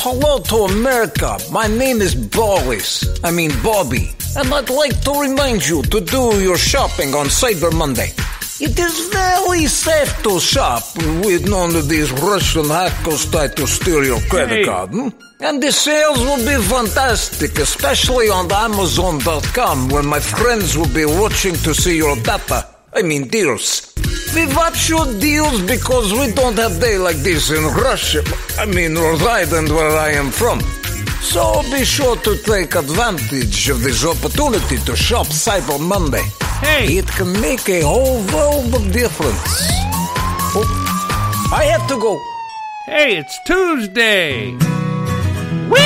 Hello to America. My name is Bobby, and I'd like to remind you to do your shopping on Cyber Monday. It is very safe to shop with none of these Russian hackers try to steal your credit card. And the sales will be fantastic, especially on Amazon.com, where my friends will be watching to see your deals. We watch your deals because we don't have day like this in Russia, Rhode Island, where I am from. So be sure to take advantage of this opportunity to shop Cyber Monday. Hey! It can make a whole world of difference. Oh, I have to go. Hey, it's Tuesday! Whee!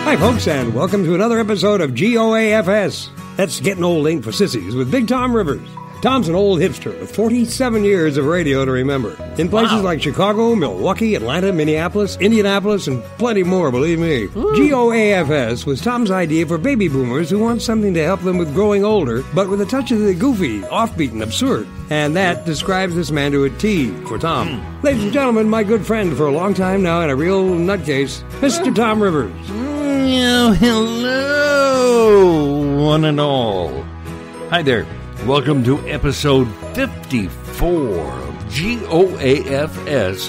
Hi, folks, and welcome to another episode of G.O.A.F.S. That's Getting Old Ain't for Sissies with Big Tom Rivers. Tom's an old hipster with 47 years of radio to remember. In places like Chicago, Milwaukee, Atlanta, Minneapolis, Indianapolis, and plenty more, believe me. G.O.A.F.S. was Tom's idea for baby boomers who want something to help them with growing older, but with a touch of the goofy, offbeat, and absurd. And that describes this man to a T for Tom. Ladies and gentlemen, my good friend for a long time now and a real nutcase, Mr. Tom Rivers. Hello, one and all. Hi there. Welcome to episode 54 of G.O.A.F.S.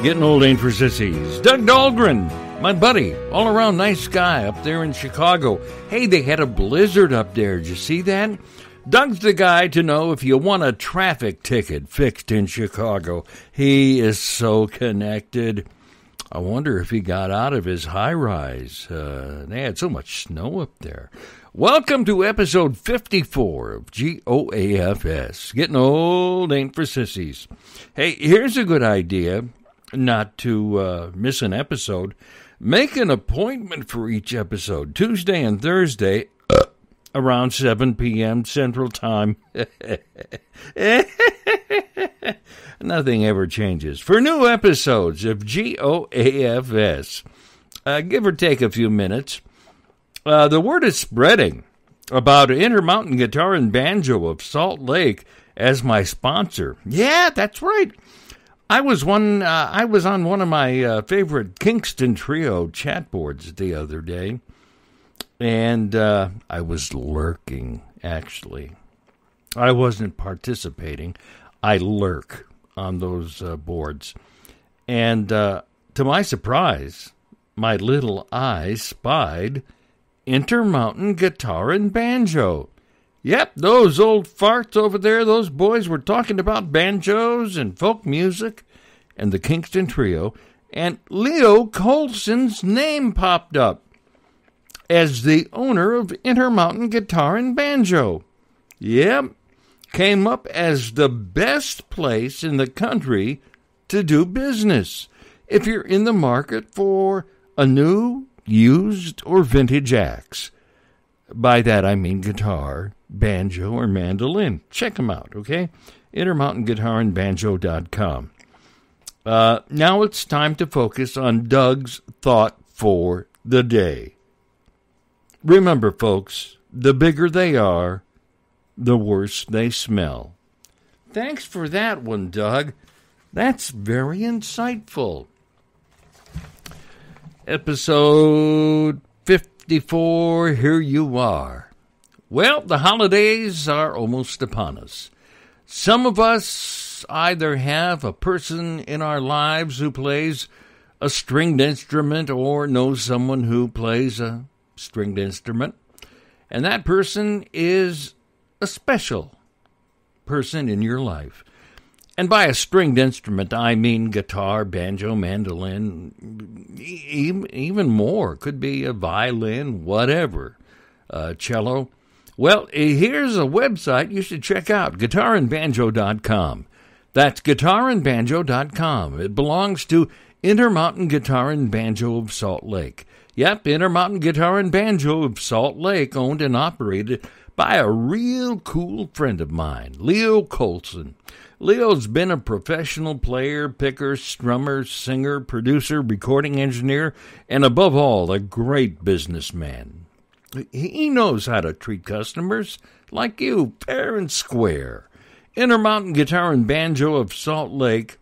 Getting Old Ain't for Sissies. Doug Dahlgren, my buddy, all-around nice guy up there in Chicago. Hey, they had a blizzard up there. Did you see that? Doug's the guy to know if you want a traffic ticket fixed in Chicago. He is so connected. I wonder if he got out of his high-rise. They had so much snow up there. Welcome to episode 54 of G.O.A.F.S. Getting Old Ain't for Sissies. Hey, here's a good idea not to miss an episode. Make an appointment for each episode, Tuesday and Thursday, around 7 p.m. Central Time. Nothing ever changes. For new episodes of G.O.A.F.S., give or take a few minutes, the word is spreading about Intermountain Guitar and Banjo of Salt Lake as my sponsor. Yeah, that's right. I was on one of my favorite Kingston Trio chat boards the other day, and I was lurking, actually. I wasn't participating. I lurk on those boards. And to my surprise, my little eye spied Intermountain Guitar and Banjo. Yep, those old farts over there, those boys were talking about banjos and folk music and the Kingston Trio, and Leo Colson's name popped up as the owner of Intermountain Guitar and Banjo. Yep, came up as the best place in the country to do business if you're in the market for a new, used, or vintage axe. By that I mean guitar, banjo, or mandolin. Check them out, okay? IntermountainGuitarandBanjo.com. Now it's time to focus on Doug's thought for the day. Remember, folks, the bigger they are, the worse they smell. Thanks for that one, Doug. That's very insightful. Episode 54, here you are. Well, the holidays are almost upon us. Some of us either have a person in our lives who plays a stringed instrument or know someone who plays a stringed instrument, and that person is a special person in your life. And by a stringed instrument, I mean guitar, banjo, mandolin, even more. Could be a violin, whatever, cello. Well, here's a website you should check out, guitarandbanjo.com. That's guitarandbanjo.com. It belongs to Intermountain Guitar and Banjo of Salt Lake. Yep, Intermountain Guitar and Banjo of Salt Lake, owned and operated by a real cool friend of mine, Leo Colson. Leo's been a professional player, picker, strummer, singer, producer, recording engineer, and above all, a great businessman. He knows how to treat customers like you, fair and square. Intermountain Guitar and Banjo of Salt Lake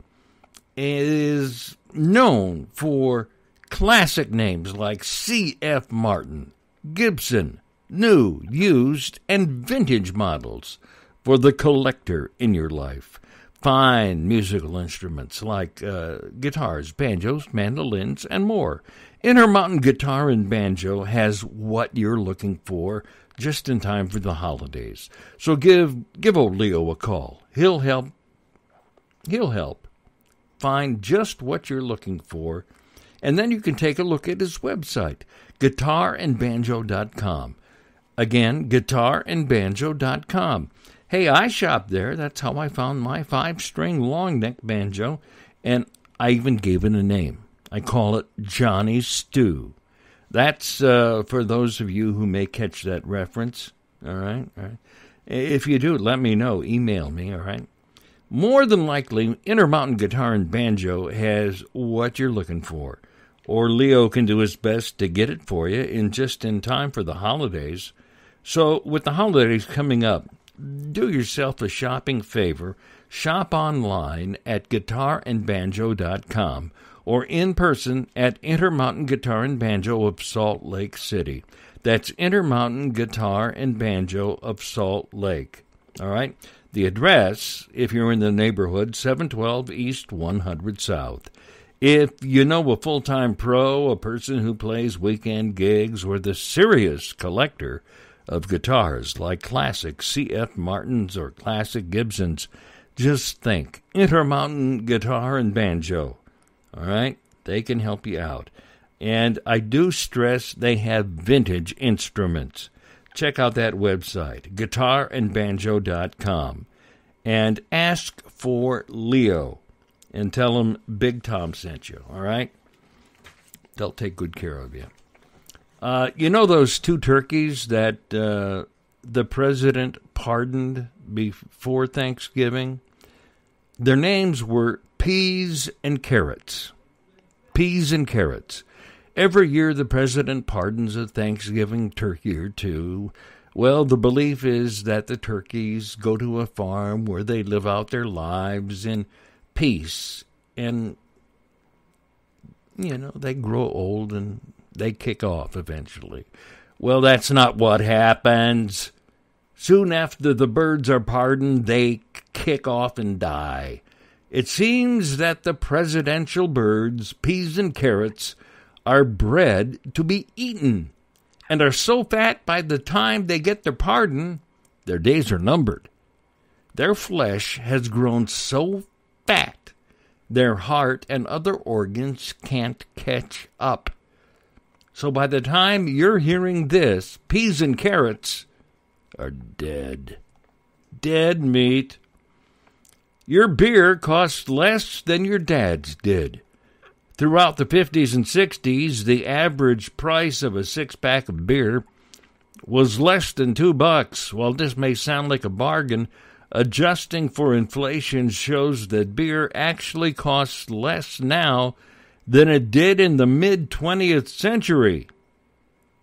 is known for classic names like C.F. Martin, Gibson, new, used, and vintage models for the collector in your life. Fine musical instruments like guitars, banjos, mandolins, and more. Intermountain Guitar and Banjo has what you're looking for just in time for the holidays. So give old Leo a call. He'll help find just what you're looking for, and then you can take a look at his website, guitarandbanjo.com. Again, guitarandbanjo.com. Hey, I shop there. That's how I found my 5-string long neck banjo, and I even gave it a name. I call it Johnny's Stew. That's for those of you who may catch that reference. All right. If you do, let me know. Email me, all right? More than likely, Intermountain Guitar and Banjo has what you're looking for, or Leo can do his best to get it for you in time for the holidays. So with the holidays coming up, do yourself a shopping favor. Shop online at guitarandbanjo.com or in person at Intermountain Guitar and Banjo of Salt Lake City. That's Intermountain Guitar and Banjo of Salt Lake. All right? The address, if you're in the neighborhood, 712 East 100 South. If you know a full-time pro, a person who plays weekend gigs, or the serious collector of guitars like classic C.F. Martins or classic Gibsons, just think Intermountain Guitar and Banjo. All right? They can help you out. And I do stress they have vintage instruments. Check out that website, guitarandbanjo.com, and ask for Leo and tell him Big Tom sent you, all right? They'll take good care of you. You know those 2 turkeys that the president pardoned before Thanksgiving? Their names were Peas and Carrots. Peas and Carrots. Every year the president pardons a Thanksgiving turkey or 2. Well, the belief is that the turkeys go to a farm where they live out their lives in peace. And, they grow old and they kick off eventually. Well, that's not what happens. Soon after the birds are pardoned, they kick off and die. It seems that the presidential birds, Peas and Carrots, are bred to be eaten and are so fat by the time they get their pardon, their days are numbered. Their flesh has grown so fat, their heart and other organs can't catch up. So by the time you're hearing this, Peas and Carrots are dead. Dead meat. Your beer costs less than your dad's did. Throughout the 50s and 60s, the average price of a 6-pack of beer was less than $2. While this may sound like a bargain, adjusting for inflation shows that beer actually costs less now than it did in the mid-20th century.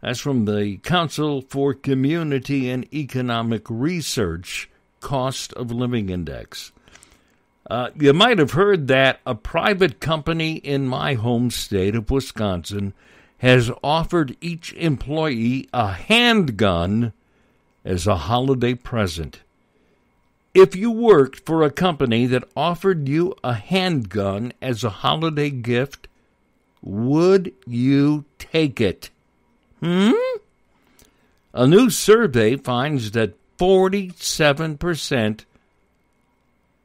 That's from the Council for Community and Economic Research Cost of Living Index. You might have heard that a private company in my home state of Wisconsin has offered each employee a handgun as a holiday present. If you worked for a company that offered you a handgun as a holiday gift, would you take it? A new survey finds that 47%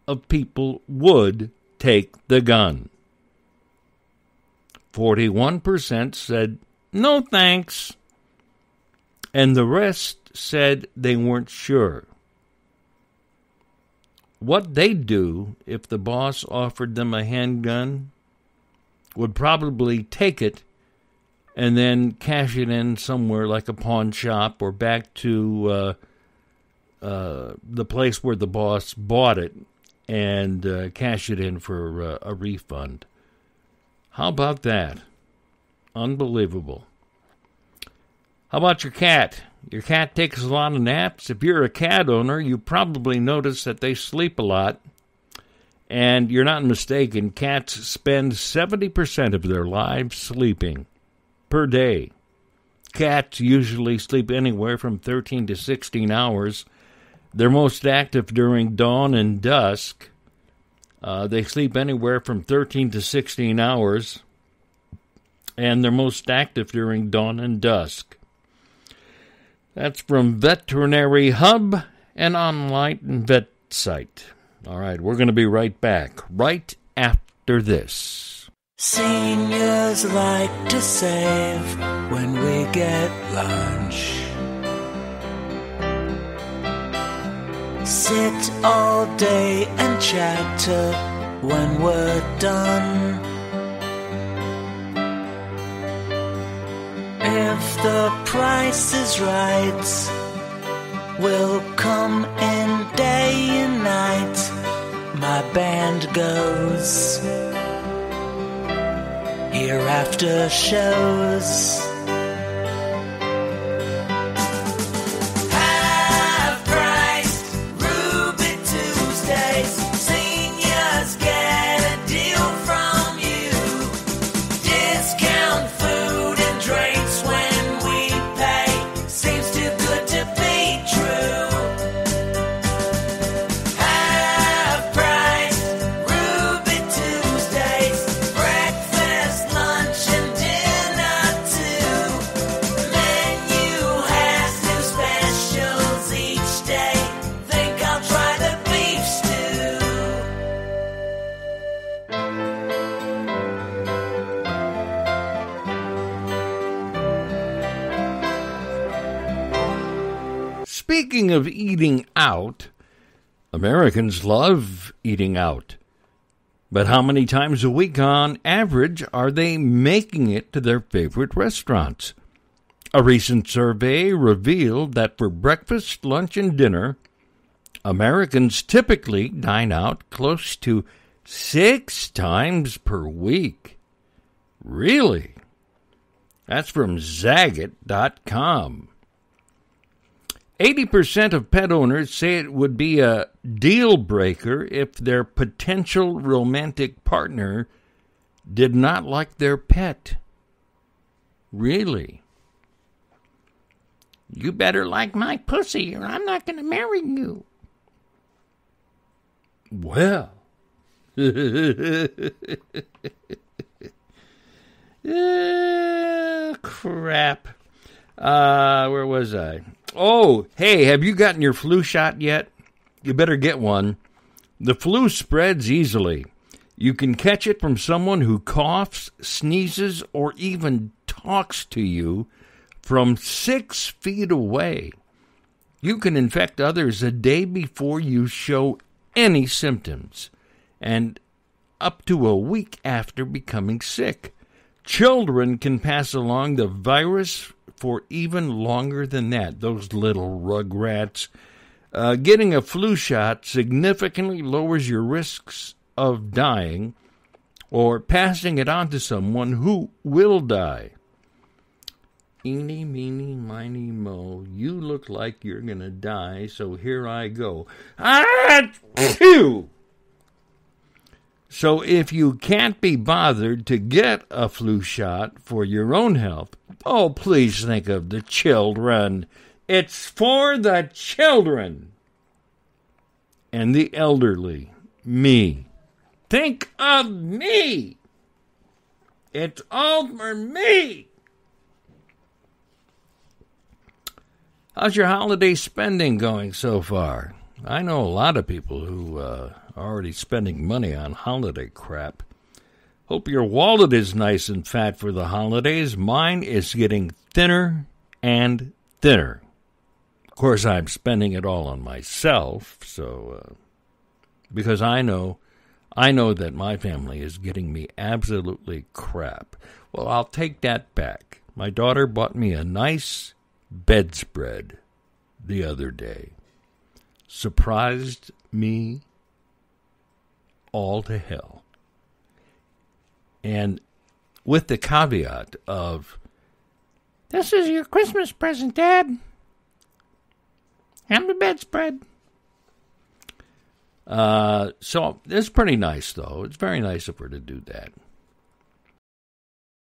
of people would take the gun. 41% said, no thanks. And the rest said they weren't sure. What they'd do if the boss offered them a handgun would probably take it and then cash it in somewhere like a pawn shop or back to the place where the boss bought it and cash it in for a refund. How about that? Unbelievable. How about your cat? Your cat takes a lot of naps. If you're a cat owner, you probably notice that they sleep a lot. And you're not mistaken, cats spend 70% of their lives sleeping per day. Cats usually sleep anywhere from 13 to 16 hours. They're most active during dawn and dusk. They sleep anywhere from 13 to 16 hours. And they're most active during dawn and dusk. That's from Veterinary Hub and online vet site. All right, we're going to be right back, right after this. Seniors like to save when we get lunch. Sit all day and chatter when we're done. If the price is right, we'll come in day and night. My band goes here after shows. Half price Ruby Tuesdays. Seniors get a deal from you. Discount food and drinks when we pay. Seems too good to be true. Half price Ruby Tuesdays. Breakfast, lunch, and dinner too. Menu has new specials each day. Think I'll try the beef stew. Speaking of eating out, Americans love eating out. But how many times a week on average are they making it to their favorite restaurants? A recent survey revealed that for breakfast, lunch, and dinner, Americans typically dine out close to 6 times per week. Really? That's from Zagat.com. 80% of pet owners say it would be a deal breaker if their potential romantic partner did not like their pet. Really? You better like my pussy or I'm not going to marry you. Well. Crap. Where was I? Oh, hey, have you gotten your flu shot yet? You better get one. The flu spreads easily. You can catch it from someone who coughs, sneezes, or even talks to you from 6 feet away. You can infect others a day before you show any symptoms, and up to a week after becoming sick. Children can pass along the virus for even longer than that, those little rugrats. Getting a flu shot significantly lowers your risks of dying or passing it on to someone who will die. Eeny, meeny, miny, mo, you look like you're going to die, so here I go. Achoo! So if you can't be bothered to get a flu shot for your own health, oh, please think of the children. It's for the children and the elderly. Me. Think of me. It's all for me. How's your holiday spending going so far? I know a lot of people who are already spending money on holiday crap. Hope your wallet is nice and fat for the holidays. Mine is getting thinner and thinner. Of course, I'm spending it all on myself, so because I know that my family is getting me absolutely crap. Well, I'll take that back. My daughter bought me a nice bedspread the other day. Surprised me all to hell. And with the caveat of, "This is your Christmas present, Dad. Have the bedspread." So it's pretty nice, though. It's very nice of her to do that.